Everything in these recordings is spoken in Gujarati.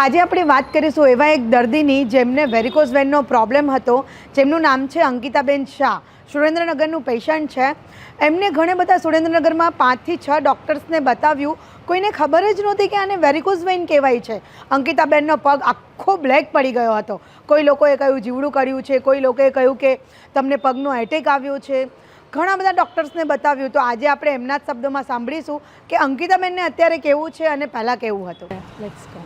આજે આપણે વાત કરીશું એવા એક દર્દીની જેમને વેરિકોઝ વેનનો પ્રોબ્લેમ હતો, જેમનું નામ છે અંકિતાબેન શાહ. સુરેન્દ્રનગરનું પેશન્ટ છે. એમને ઘણા બધા સુરેન્દ્રનગરમાં 5 થી 6 ડૉક્ટર્સને બતાવ્યું, કોઈને ખબર જ નહોતી કે આને વેરિકોઝ વેન કહેવાય છે. અંકિતાબેનનો પગ આખો બ્લેક પડી ગયો હતો. કોઈ લોકોએ કહ્યું જીવડું કર્યું છે, કોઈ લોકોએ કહ્યું કે તમને પગનો એટેક આવ્યો છે. ઘણા બધા ડૉક્ટર્સને બતાવ્યું. તો આજે આપણે એમના જ શબ્દોમાં સાંભળીશું કે અંકિતાબેનને અત્યારે કેવું છે અને પહેલાં કેવું હતું. Let's go.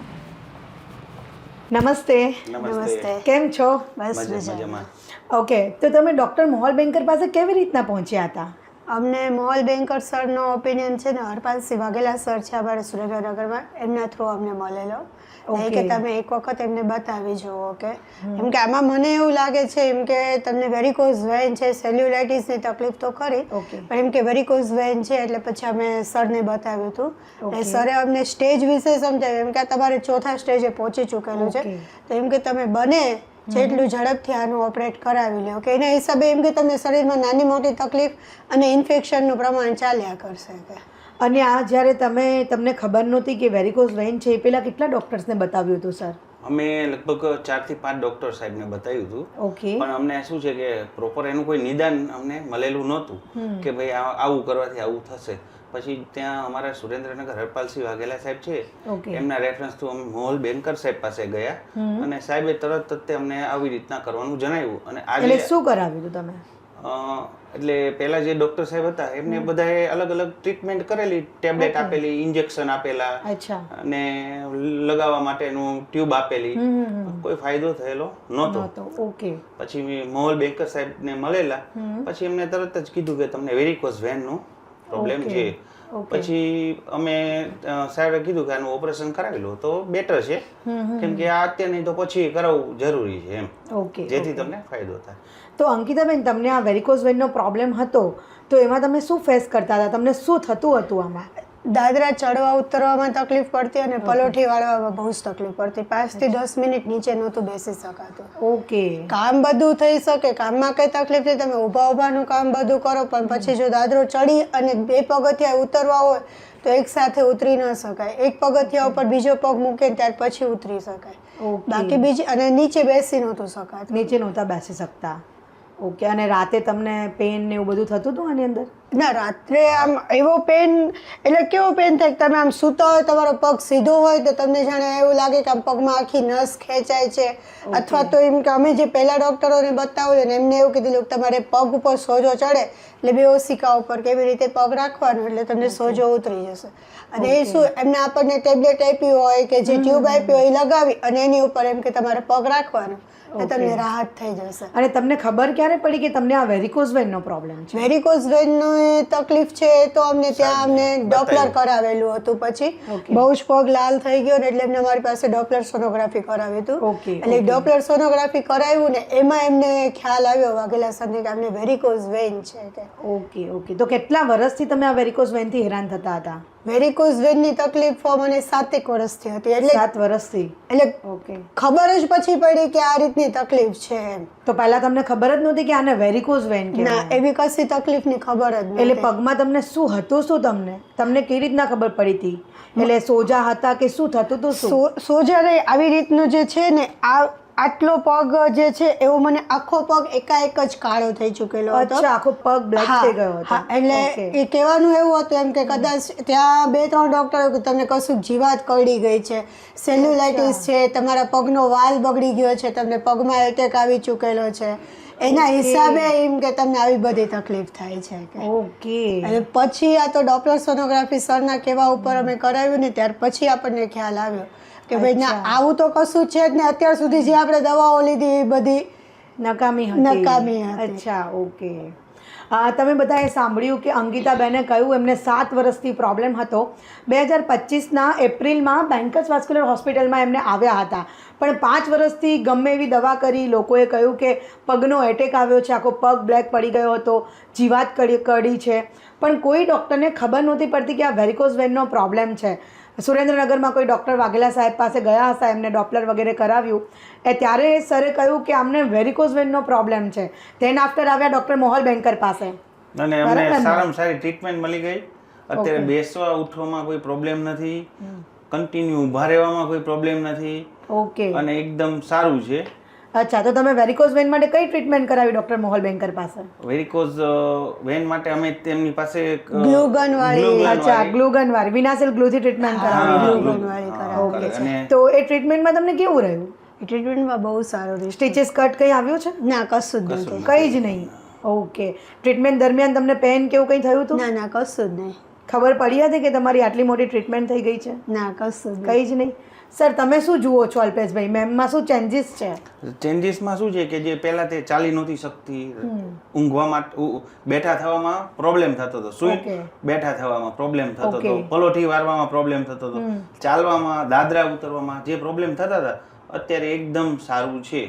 નમસ્તે. નમસ્તે. કેમ છો? બસ મજામાં. ઓકે, તો તમે ડૉક્ટર મોહલ બેન્કર પાસે કેવી રીતના પહોંચ્યા હતા? અમને મોહલ બેન્કર સરનો ઓપિનિયન છે ને, હરપાલસિંહ વાઘેલા સર છે અમારે સુરેન્દ્રનગરમાં, એમના થ્રુ અમને મળેલો. કે તમે એક વખત એમને બતાવી જુઓ. કે એમ કે આમાં મને એવું લાગે છે એમ કે તમને વેરિકોઝ વેન છે, સેલ્યુલાઇટિસની તકલીફ તો ખરી, પણ એમ કે વેરિકોઝ વેન છે એટલે પછી અમે સરને બતાવ્યું હતું. એટલે સરે અમને સ્ટેજ વિશે સમજાવ્યું એમ કે આ તમારે 4થા સ્ટેજે પહોંચી ચૂકેલું છે, તો એમ કે તમે બને જેટલું ઝડપથી આનું ઓપરેટ કરાવી લો. કે એના હિસાબે એમ કે તમને શરીરમાં નાની મોટી તકલીફ અને ઇન્ફેક્શનનું પ્રમાણ ચાલ્યા કરશે. કે અને આ જ્યારે તમને ખબર નહોતી કે વેરિકોઝ વેન છે, એ પહેલાં કેટલા ડૉક્ટર્સને બતાવ્યું હતું સર? અમે લગભગ 4 થી 5 ડૉક્ટર સાહેબને બતાવ્યું હતું. ઓકે. પણ અમને શું છે કે પ્રોપર એનું કોઈ નિદાન અમને મળેલું નહોતું કે ભાઈ આવું કરવાથી આવું થશે. પછી ત્યાં અમારા સુરેન્દ્રનગર હરપાલસિંહ વાઘેલા સાહેબ છે, એમના રેફરન્સ થ્રુ અમે મોહલ બેન્કર સાહેબ પાસે ગયા અને સાહેબે તરત જ અમને આવી રીતના કરવાનું જણાવ્યું. અને આજે શું કરાવ્યું હતું તમે? એટલે પહેલા જે ડૉક્ટર સાહેબ હતા એમને બધાએ અલગ અલગ ટ્રીટમેન્ટ કરેલી, ટેબ્લેટ આપેલી, ઇન્જેક્શન આપેલા અને લગાવવા માટેનું ટ્યુબ આપેલી. કોઈ ફાયદો થયેલો નહોતો. ઓકે. પછી મોહલ બેન્કર સાહેબને મળેલા, પછી એમને તરત જ કીધું કે તમને વેરિકોઝ વેનનું પ્રોબ્લેમ છે. પછી અમે સાહેબે કીધું કે આનું ઓપરેશન કરાવી લો તો બેટર છે, કેમ કે આ અત્યારે નહીં તો પછી કરાવવું જરૂરી છે એમ, જેથી તમને ફાયદો થાય. તો અંકિતાબેન, તમને આ વેરિકોઝ વેનનો પ્રોબ્લેમ હતો તો એમાં તમે શું ફેસ કરતા હતા? તમને શું થતું હતું આમાં? દાદરા ચડવા ઉતરવામાં તકલીફ પડતી અને પલોઠી વાળવામાં બહુ જ તકલીફ પડતી. 5 થી 10 મિનિટ નીચે નહોતું બેસી શકાતું. ઓકે. કામ બધું થઈ શકે, કામમાં કઈ તકલીફ નહીં, તમે ઊભાનું કામ બધું કરો, પણ પછી જો દાદરો ચડી અને 2 પગથિયા ઉતરવા હોય તો એક સાથે ઉતરી ન શકાય. એક પગથિયા ઉપર બીજો પગ મૂકે ત્યાર પછી ઉતરી શકાય, બાકી બીજી અને નીચે બેસી નહોતું શકાતું. નીચે નહોતા બેસી શકતા. ઓકે. અને રાતે તમને પેન ને એવું બધું થતું હતું આની અંદર? ના, રાત્રે આમ એવો પેન એટલે કેવો પેન થાય કે તમે આમ સૂતા હોય, તમારો પગ સીધો હોય તો તમને જાણે એવું લાગે કે આમ પગમાં આખી નસ ખેંચાય છે. અથવા તો એમ કે અમે જે પહેલા ડૉક્ટરોને બતાવ્યું ને એમને એવું કીધું કે તમારે પગ ઉપર સોજો ચડે એટલે બે ઓશિકા ઉપર કેવી રીતે પગ રાખવાનો એટલે તમને સોજો ઉતરી જશે. અને એ શું એમને આપણને ટેબ્લેટ આપ્યું હોય કે જે ટ્યુબ આપ્યું હોય એ લગાવી અને એની ઉપર એમ કે તમારે પગ રાખવાનો એટલે તમને રાહત થઈ જશે. અને તમને ખબર ક્યારે પડી કે તમને આ વેરિકોઝ વેનનો પ્રોબ્લેમ છે? વેરિકોઝ વેનની તકલીફ છે તો અમને ત્યાં અમને ડોપલર કરાવેલું હતું. પછી બહુ જ પગ લાલ થઈ ગયો ને એટલે એમને અમારી પાસે ડોપલર સોનોગ્રાફી કરાવ્યું હતું. એટલે ડોપલર સોનોગ્રાફી કરાવ્યું ને એમાં એમને ખ્યાલ આવ્યો વાઘેલા સરને કે અમને વેરિકોઝ વેન છે. ઓકે. ઓકે. તો કેટલા વર્ષથી તમે આ વેરિકોઝ વેનથી હેરાન થતા હતા? વેરિકોઝ વેનની તકલીફ મને 7 વર્ષથી હતી. એટલે 7 વર્ષથી? એટલે ઓકે. ખબર જ પછી પડી કે આ રીતની તકલીફ છે એમ. તો પહેલા તમને ખબર જ નહોતી કે આને વેરિકોઝ વેન કહેવાય? ના, એવી કશી તકલીફની ખબર જ નહોતી. એટલે પગમાં તમને શું હતું? શું તમને કેવી રીતના ખબર પડી હતી? એટલે સોજા હતા કે શું થતું હતું? સોજા નહીં, આવી રીતનું જે છે ને આટલો પગ જે છે એવો મને આખો પગ એકાએક જ કાળો થઈ ચૂકેલો હતો. અચ્છા, આખો પગ બ્લેક થઈ ગયો હતો. એટલે એ કહેવાનું એવું હતું એમ કે કદાચ ત્યાં 2-3 ડોક્ટરો કે તમને કશું જીવાત કરડી ગઈ છે, સેલ્યુલાઇટિસ છે, તમારા પગનો વાલ બગડી ગયો છે, તમને પગમાં એટેક આવી ચૂકેલો છે, એના હિસાબે એમ કે તમને આવી બધી તકલીફ થાય છે. ઓકે. અને પછી આ તો ડોપલર સોનોગ્રાફી સરના કહેવા ઉપર અમે કરાવ્યું ને ત્યાર પછી આપણને ખ્યાલ આવ્યો કે ભાઈ ના, આવું તો કશું છે જ ને. અત્યાર સુધી જે આપણે દવાઓ લીધી એ બધી નકામી હતી. અચ્છા. ઓકે. તમે બધાએ સાંભળ્યું કે અંકિતાબેને કહ્યું એમને 7 વર્ષથી પ્રોબ્લેમ હતો. 2025ના એપ્રિલમાં બેન્કર્સ વાસ્ક્યુલર હોસ્પિટલમાં એમને આવ્યા હતા, પણ 5 વર્ષથી ગમે એવી દવા કરી, લોકોએ કહ્યું કે પગનો એટેક આવ્યો છે, આખો પગ બ્લેક પડી ગયો હતો, જીવાત કડી છે, પણ કોઈ ડૉક્ટરને ખબર નહોતી પડતી કે આ વેરિકોઝ વેનનો પ્રોબ્લેમ છે. સુરેન્દ્રનગરમાં કોઈ ડૉક્ટર વાઘેલા સાહેબ પાસે ગયા હતા, એમને ડોપલર વગેરે કરાવ્યું, ત્યારે સરે કહ્યું કે અમને વેરિકોઝ વેનનો પ્રોબ્લેમ છે. ધેન આફ્ટર આવ્યા ડૉક્ટર મોહલ બેન્કર પાસે અને અમને સારામાં સારી ટ્રીટમેન્ટ મળી ગઈ. અત્યારે બેસવા ઉઠવામાં કોઈ પ્રોબ્લેમ નથી. કન્ટિન્યુ ઊભા રહેવામાં કોઈ પ્રોબ્લેમ નથી ઓકે અને એકદમ સારું છે. અચ્છા, તો તમે વેરિકોઝ વેન માટે કઈ ટ્રીટમેન્ટ કરાવી ડોક્ટર મોહલ બેંકર પાસે? વેરિકોઝ વેન માટે અમે તેમની પાસે ગ્લુગન વાળી અચ્છા, ગ્લુગન વાળી વિનાશિલ ગ્લુથી ટ્રીટમેન્ટ કરાવી. ગ્લુગન વાળી કરાવી. અને તો એ ટ્રીટમેન્ટમાં તમને કેવું રહ્યું? ટ્રીટમેન્ટમાં બહુ સારું રહ્યું. સ્ટીચીસ કટ કંઈ આવ્યું છે? ના કશું જ નથી. કંઈ જ નહીં. ઓકે, ટ્રીટમેન્ટ દરમિયાન તમને પેન કેવું કંઈ થયું હતું? ના કશું જ નહીં. ખબર પડી હતી કે તમારી આટલી મોટી ટ્રીટમેન્ટ થઈ ગઈ છે? ના કશું જ કંઈ જ નહીં. સર, તમે શું જુઓ છો અલ્પેશભાઈ? મેમમાં શું ચેન્જીસ છે? ચેન્જીસમાં શું છે કે જે પહેલા તે ચાલી નહોતી શકતી, ઊંઘવામાં બેઠા થવામાં પ્રોબ્લેમ થતો હતો, સુઈ બેઠા થવામાં પ્રોબ્લેમ થતો હતો, પલોઠી વારવામાં પ્રોબ્લેમ થતો હતો, ચાલવામાં દાદરા ઉતરવામાં જે પ્રોબ્લેમ થતા હતા અત્યારે એકદમ સારું છે.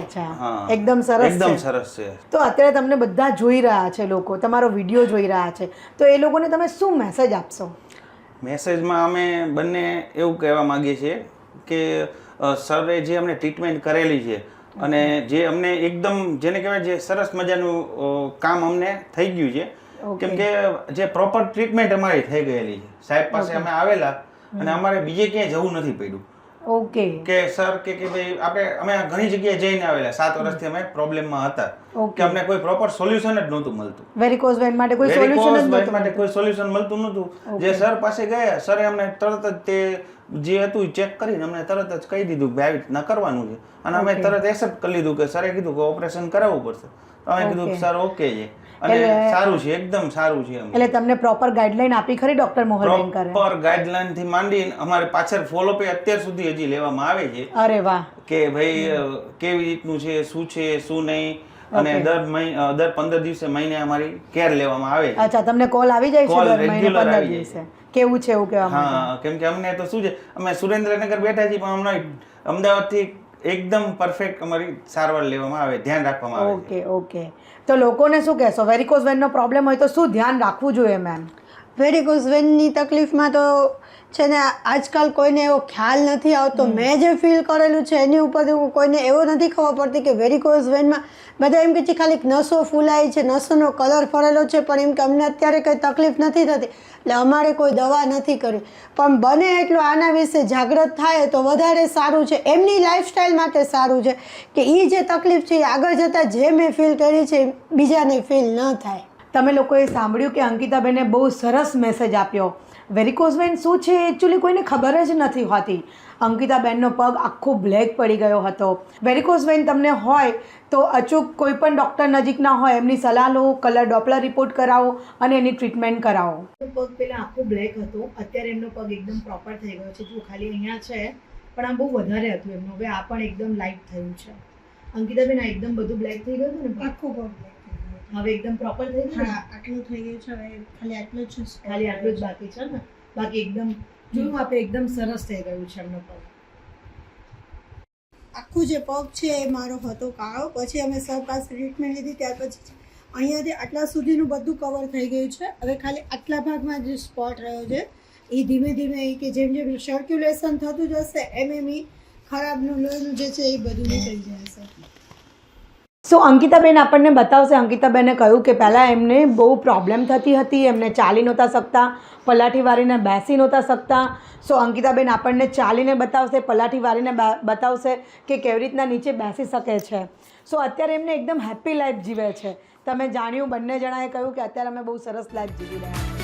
અચ્છા, એકદમ સરસ, એકદમ સરસ છે. તો અત્યારે તમને બધા જોઈ રહ્યા છે લોકો, તમારો વિડીયો જોઈ રહ્યા છે, તો એ લોકોને તમે શું મેસેજ આપશો? મેસેજમાં અમે બંને એવું કહેવા માંગીએ છીએ કે સરે જે અમને ટ્રીટમેન્ટ કરેલી છે અને જે અમને એકદમ જેને કહેવાય જે સરસ મજાનું કામ અમને થઈ ગયું છે, કેમ કે જે પ્રોપર ટ્રીટમેન્ટ અમારી થઈ ગયેલી છે. સાહેબ પાસે અમે આવેલા અને અમારે બીજે ક્યાંય જવું નથી પડ્યું. ઓકે, કે સર કે ભાઈ અમે ઘણી જગ્યાએ જઈને આવેલા, 7 વર્ષથી અમે પ્રોબ્લેમમાં હતા કે અમને કોઈ પ્રોપર સોલ્યુશન જ નહોતું મળતું. વેરિકોઝ વેન માટે કોઈ સોલ્યુશન જ નહોતું માટે કોઈ સોલ્યુશન મળતું નહોતું. જે સર પાસે ગયા, સરે અમને તરત જ તે જે હતું ચેક કરીને અમને તરત જ કહી દીધું કે આવી રીતના કરવાનું છે અને અમે તરત એક્સેપ્ટ કરી લીધું કે સરે કીધું કે ઓપરેશન કરાવવું પડશે. અમે કીધું કે સર ઓકે છે અને સારું છે, એકદમ સારું છે. એટલે તમને પ્રોપર ગાઈડલાઈન આપી ખરી ડોક્ટર મોહલ બેંકરે? પ્રોપર ગાઈડલાઈન થી માંડીને અમારે પાછળ ફોલોઅપ અત્યાર સુધી હજી લેવામાં આવે છે. અરે વાહ. કે ભાઈ કેવી રીતનું છે, શું છે, શું નહીં, અને દર 15 દિવસે મહિને અમારી કેર લેવામાં આવે છે. અચ્છા, તમને કોલ આવી જાય છે દર મહિને 15 દિવસે? કેવું છે એવું કહેવા માટે? હા, કેમ કે અમને તો શું છે, અમે સુરેન્દ્રનગર બેઠા છીએ પણ હમણાં અમદાવાદથી એકદમ પરફેક્ટ અમારી સારવાર લેવામાં આવે, ધ્યાન રાખવામાં આવે. ઓકે ઓકે, તો લોકોને શું કહેશો? વેરિકોઝ વેનનો પ્રોબ્લેમ હોય તો શું ધ્યાન રાખવું જોઈએ મેમ? વેરિકોઝ વેનની તકલીફમાં તો છે ને આજકાલ કોઈને એવો ખ્યાલ નથી આવતો. મેં જે ફીલ કરેલું છે એની ઉપર કોઈને એવો નથી ખબર પડતી કે વેરિકોઝ વેનમાં બધા એમ કે છે ખાલી નસો ફૂલાય છે, નસોનો કલર ફરેલો છે, પણ એમ કે અમને અત્યારે કંઈ તકલીફ નથી થતી એટલે અમારે કોઈ દવા નથી કરી. પણ બને એટલું આના વિશે જાગૃત થાય તો વધારે સારું છે, એમની લાઈફસ્ટાઈલ માટે સારું છે કે એ જે તકલીફ છે એ આગળ જતાં જે મેં ફીલ કરી છે બીજાને ફીલ ન થાય. તમે લોકોએ સાંભળ્યું કે અંકિતાબેને બહુ સરસ મેસેજ આપ્યો. વેરિકોઝ વેન શું છે એકચ્યુઅલી કોઈને ખબર જ નથી હોતી. અંકિતાબેનનો પગ આખો બ્લેક પડી ગયો હતો. વેરિકોઝ વેન તમને હોય તો અચૂક કોઈ પણ ડૉક્ટર નજીકના હોય એમની સલાહ લો, કલર ડોપલર રિપોર્ટ કરાવો અને એની ટ્રીટમેન્ટ કરાવો. પગ પહેલાં આખો બ્લેક હતો, અત્યારે એમનો પગ એકદમ પ્રોપર થઈ ગયો છે. જો ખાલી અહીંયા છે પણ આ બહુ વધારે હતું એમનું, હવે આ પણ એકદમ લાઇટ થયું છે. અંકિતાબેન, આ એકદમ બધું બ્લેક થઈ ગયું હતું ને? આખું પગ હવે એકદમ પ્રોપર થઈ ગયું? હા, આટલું થઈ ગયું છે. હવે ખાલી આટલું જ છે, ખાલી આટલું જ બાકી છે ને? બાકી એકદમ જોયું આપણે એકદમ સરસ થઈ ગયું છે એમનો પગ. આખું જે પગ છે એ મારો હતો કાળો, પછી અમે સર પાસે ટ્રીટમેન્ટ લીધી, ત્યાર પછી અહીંયાથી આટલા સુધીનું બધું કવર થઈ ગયું છે. હવે ખાલી આટલા ભાગમાં જે સ્પોટ રહ્યો છે એ ધીમે ધીમે કે જેમ જેમ સર્ક્યુલેશન થતું જશે એમ એ ખરાબનું લોહીનું જે છે એ બધું નીકળી જશે. સો અંકિતાબેન આપણને બતાવશે. અંકિતાબેને કહ્યું કે પહેલાં એમને બહુ પ્રોબ્લેમ થતી હતી, એમને ચાલી નહોતા શકતા, પલાઠી વારીને બેસી નહોતા શકતા. સો અંકિતાબેન આપણને ચાલીને બતાવશે, પલાઠી વારીને બતાવશે કે કેવી રીતના નીચે બેસી શકે છે. સો અત્યારે એમને એકદમ હેપી લાઈફ જીવે છે. તમે જાણ્યું, બંને જણાએ કહ્યું કે અત્યારે અમે બહુ સરસ લાઈફ જીવી રહ્યા છીએ.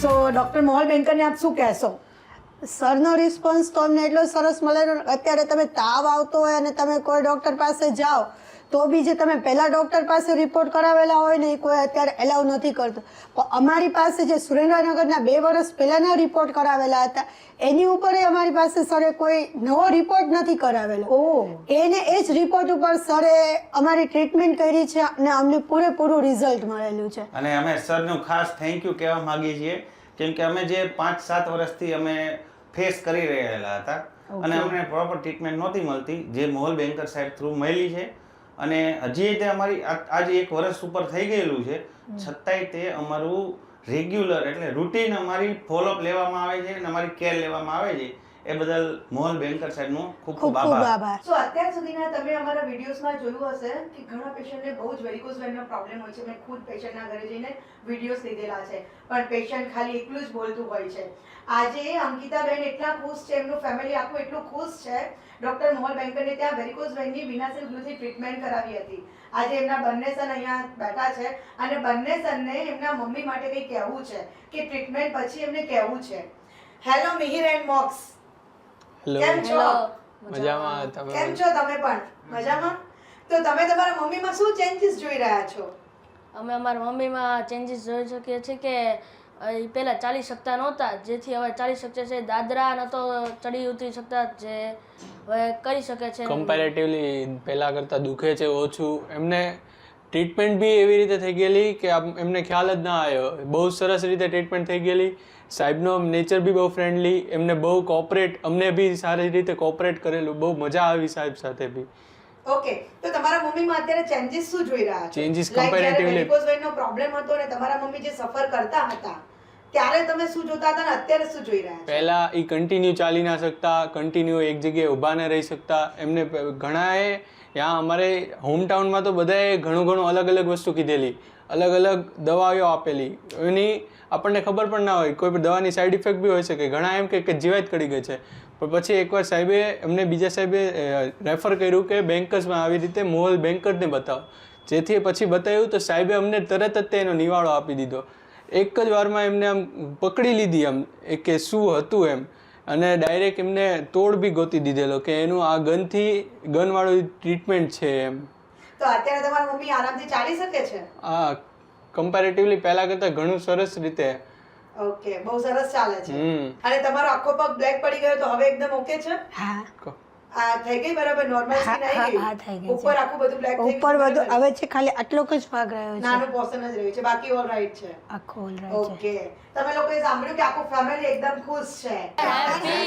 સો ડૉક્ટર મોહલ બેંકરને આપ શું કહેશો? સરનો રિસ્પોન્સ તો અમને એટલો સરસ મળેલો. અત્યારે તમે તાવ આવતો હોય અને તમે કોઈ ડૉક્ટર પાસે જાઓ તો બી જે તમે પહેલાં ડૉક્ટર પાસે રિપોર્ટ કરાવેલા હોય ને એ કોઈ અત્યારે એલાઉ નથી કરતું. પણ અમારી પાસે જે સુરેન્દ્રનગરના 2 વર્ષ પહેલાંના રિપોર્ટ કરાવેલા હતા એની ઉપર અમારી પાસે સરે કોઈ નવો રિપોર્ટ નથી કરાવેલો. એને એ જ રિપોર્ટ ઉપર સરે અમારી ટ્રીટમેન્ટ કરી છે અને અમને પૂરેપૂરું રિઝલ્ટ મળેલું છે. અને અમે સરનું ખાસ થેન્ક યુ કહેવા માંગીએ છીએ, કેમ કે અમે જે 5-7 વર્ષથી અમે ફેસ કરી રહેલા હતા અને અમને પ્રોપર ટ્રીટમેન્ટ નહોતી મળતી, જે મોહલ બેંકર સાહેબ થ્રુ મળી છે. અને હજી તે અમારી આજે 1 વર્ષ ઉપર થઈ ગયેલું છે, છતાંય તે અમારું રેગ્યુલર એટલે રૂટીન અમારી ફોલોઅપ લેવામાં આવે છે અને અમારી કેર લેવામાં આવે છે. એ બદલ મોહલ બેન્કર સાહેબનો ખૂબ ખૂબ ખૂબ ખૂબ આભાર. આભાર. સો અત્યાર સુધીના તમે અમારા વિડીયોઝમાં જોયું હશે કે ઘણા પેશન્ટને બહુ જ વેરિકોઝ વેનનો પ્રોબ્લેમ હોય છે. મેં ખુદ પેશન્ટના ઘરે જઈને વિડીયોઝ લીધેલા છે, પણ પેશન્ટ ખાલી એકલું જ બોલતું હોય છે. આજે અંકિતાબેન એટલા ખુશ છે, એમનું ફેમિલી આખું એટલું ખુશ છે. ડૉક્ટર મોહલ બેન્કરને ત્યાં વેરિકોઝ વેનની વિનાશીલ ગ્લુથી ટ્રીટમેન્ટ કરાવી હતી. આજે એમના બંને સન અહીંયા બેઠા છે અને બંને સનને એમના મમ્મી માટે કંઈ કહેવું છે કે ટ્રીટમેન્ટ પછી એમને કહેવું છે. હેલો મિહિર એન્ડ મોક્સ, કેમ છો? મજામાં. તમે કેમ છો તમે? પણ મજામાં. તો તમે તમારા મમ્મીમાં શું ચેન્જીસ જોઈ રહ્યા છો? અમે અમારા મમ્મીમાં ચેન્જીસ જોઈ શકીએ છીએ કે એ પહેલાં ચાલી શકતા નહોતા, જેથી હવે ચાલી શકે છે. દાદરા નહોતો ચડી ઉતરી શકતા, જે હવે કરી શકે છે. કમ્પેરેટિવલી પહેલાં કરતાં દુખે છે ઓછું. એમને ટ્રીટમેન્ટ બી એવી રીતે થઈ ગયેલી કે એમને ખ્યાલ જ ના આવ્યો. બહુ સરસ રીતે ટ્રીટમેન્ટ થઈ ગયેલી. સાહેબનો નેચર બી બહુ ફ્રેન્ડલી, એમને બહુ કોઓપરેટ, અમને બી સારી રીતે કોઓપરેટ કરેલું. બહુ મજા આવી સાહેબ સાથે બી. ઓકે, તો તમારા મમ્મીમાં અત્યારે ચેન્જીસ શું જોઈ રહ્યા છો? Changes Like જ્યારે comparatively- varicose vein નો પ્રોબ્લેમ હતો અને તમારા મમ્મી જે સફર કરતા હતા ત્યારે તમે શું જોતા હતા અને અત્યારે શું જોઈ રહ્યા છો? પહેલાં એ કન્ટિન્યુ ચાલી ના શકતા, કન્ટિન્યુ એક જગ્યાએ ઊભા ન રહી શકતા. એમને ઘણાએ ત્યાં અમારે હોમટાઉનમાં તો બધાએ ઘણું અલગ અલગ વસ્તુ કીધેલી, અલગ અલગ દવાઓ આપેલી. એની આપણને ખબર પણ ના હોય, કોઈ પણ દવાની સાઈડ ઇફેક્ટ બી હોય શકે. ઘણા એમ કે જીવાત કરી ગઈ છે, પણ પછી એકવાર સાહેબે એમને બીજા સાહેબે રેફર કર્યું કે બેન્કર્સમાં આવી રીતે મોહલ બેન્કરને બતાવો. જેથી પછી બતાવ્યું તો સાહેબે અમને તરત જ એનો નિવાડો આપી દીધો. એક જ વારમાં એમને આમ પકડી લીધી આમ કે શું હતું એમ, અને ડાયરેક્ટ એમને તોડ બી ગોતી દીધેલો કે એનું આ ગનવાળું ટ્રીટમેન્ટ છે એમ. તો અત્યારે તમારા મમ્મી આરામથી ચાલી શકે છે? આ કમ્પેરેટિવલી પહેલાં કરતાં ઘણું સરસ રીતે. ઓકે, બહુ સરસ ચાલે છે. અને તમારો આખો પગ બ્લેક પડી ગયો તો હવે એકદમ ઓકે છે? હા આ થઈ ગઈ બરાબર, નોર્મલ સ્કિન હા, આવી હા, થઈ ગઈ છે. ઉપર આખું બધું બ્લેક થઈ ઉપર ગયું બધું હવે છે, ખાલી આટલો જ ભાગ રહ્યો છે, નાનું પોર્શન જ રહ્યું છે, બાકી ઓલ રાઈટ છે. આખો ઓલ રાઈટ છે. ઓકે, તમે લોકોએ સાંભળ્યું કે આખું ફેમિલી એકદમ ખુશ છે. Happy